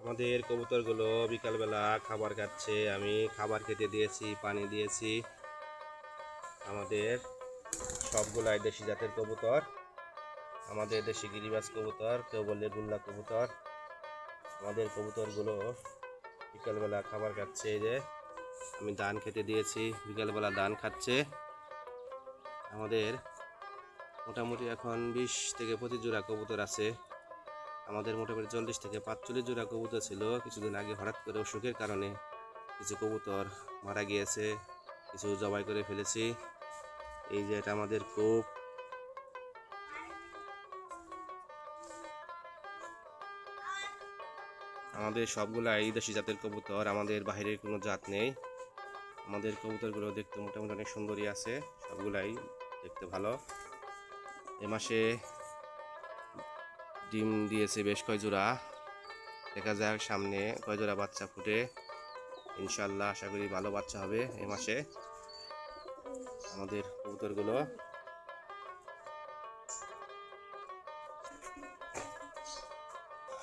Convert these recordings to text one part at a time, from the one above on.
আমাদের কবুতরগুলো বিকালবেলা খাবার খাচ্ছে। আমি খাবার খেতে দিয়েছি, পানি দিয়েছি। আমাদের সবগুলাই দেশি জাতের কবুতর। আমাদের দেশি গিরিবাজ কবুতর, কেউ বললে গুল্লা কবুতর। আমাদের কবুতরগুলো বিকালবেলা খাবার খাচ্ছে। এই যে আমি ধান খেতে দিয়েছি, বিকালবেলা ধান খাচ্ছে। আমাদের মোটামুটি এখন 20 থেকে 25 জোড়া কবুতর আছে। আমাদের মোটামুটি 40 থেকে 45 জোড়া কবুতর ছিল। কিছুদিন আগে হঠাৎ করে অসুখের কারণে কিছু কবুতর মারা গিয়েছে, কিছু জবাই করে ফেলেছি। এই যে এটা আমাদের কূপ। আমাদের সবগুলাই দেশি জাতের কবুতর, আমাদের বাইরের কোনো জাত নেই। আমাদের কবুতরগুলো দেখতে মোটামুটি অনেক সুন্দরী আছে, সবগুলাই দেখতে ভালো। এ মাসে ডিম দিয়েছে বেশ কয় জোড়া। দেখা যাক সামনে কয় জোড়া বাচ্চা ফুটে। ইনশাল্লাহ আশা করি ভালো বাচ্চা হবে এ মাসে। আমাদের কবুতরগুলো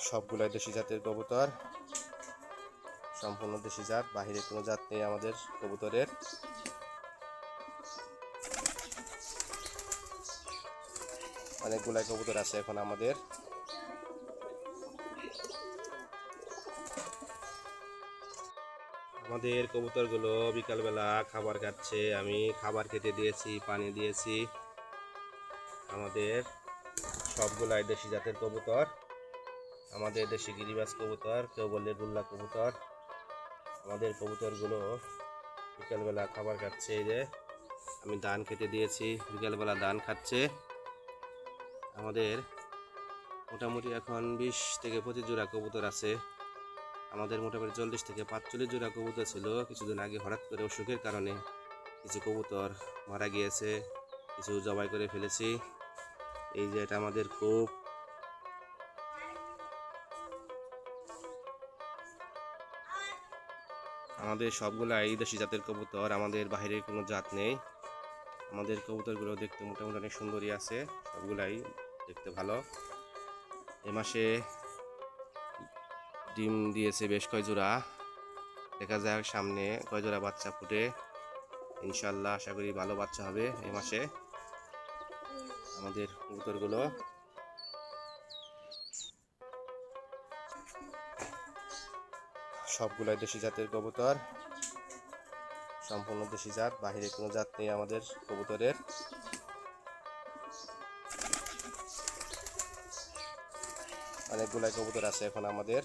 সবগুলাই দেশি জাতের কবুতর, সম্পূর্ণ দেশি জাত, বাহিরে কোনো জাত নেই আমাদের কবুতরের। অনেকগুলাই কবুতর আছে এখন আমাদের। আমাদের কবুতরগুলো বিকালবেলা খাবার খাচ্ছে। আমি খাবার খেতে দিয়েছি, পানি দিয়েছি। আমাদের সবগুলাই দেশি জাতের কবুতর। আমাদের দেশি গিরিবাজ কবুতর, কেউ বললে গুল্লা কবুতর। আমাদের কবুতরগুলো বিকালবেলা খাবার খাচ্ছে। এই যে আমি ধান খেতে দিয়েছি, বিকালবেলা ধান খাচ্ছে। আমাদের মোটামুটি এখন 20 থেকে 25 জোড়া কবুতর আছে। আমাদের মোটামুটি 40 থেকে 45 জোড়া কবুতর ছিল। কিছুদিন আগে হঠাৎ করে অসুখের কারণে কিছু কবুতর মারা গিয়েছে, কিছু জবাই করে ফেলেছি। এই যে এটা আমাদের কূপ। আমাদের সবগুলাই দেশি জাতের কবুতর, আমাদের বাইরের কোনো জাত নেই। আমাদের কবুতরগুলো দেখতে মোটামুটি অনেক সুন্দরী আছে, সবগুলাই দেখতে ভালো। এ মাসে ডিম দিয়েছে বেশ কয় জোড়া। দেখা যাক সামনে কয় জোড়া বাচ্চা ফুটে। ইনশাল্লাহ আশা করি ভালো বাচ্চা হবে এ মাসে। আমাদের কবুতরগুলো সবগুলাই দেশি জাতের কবুতর, সম্পূর্ণ দেশি জাত, বাহিরে কোনো জাত নেই আমাদের কবুতরের। অনেকগুলাই কবুতর আছে এখন আমাদের।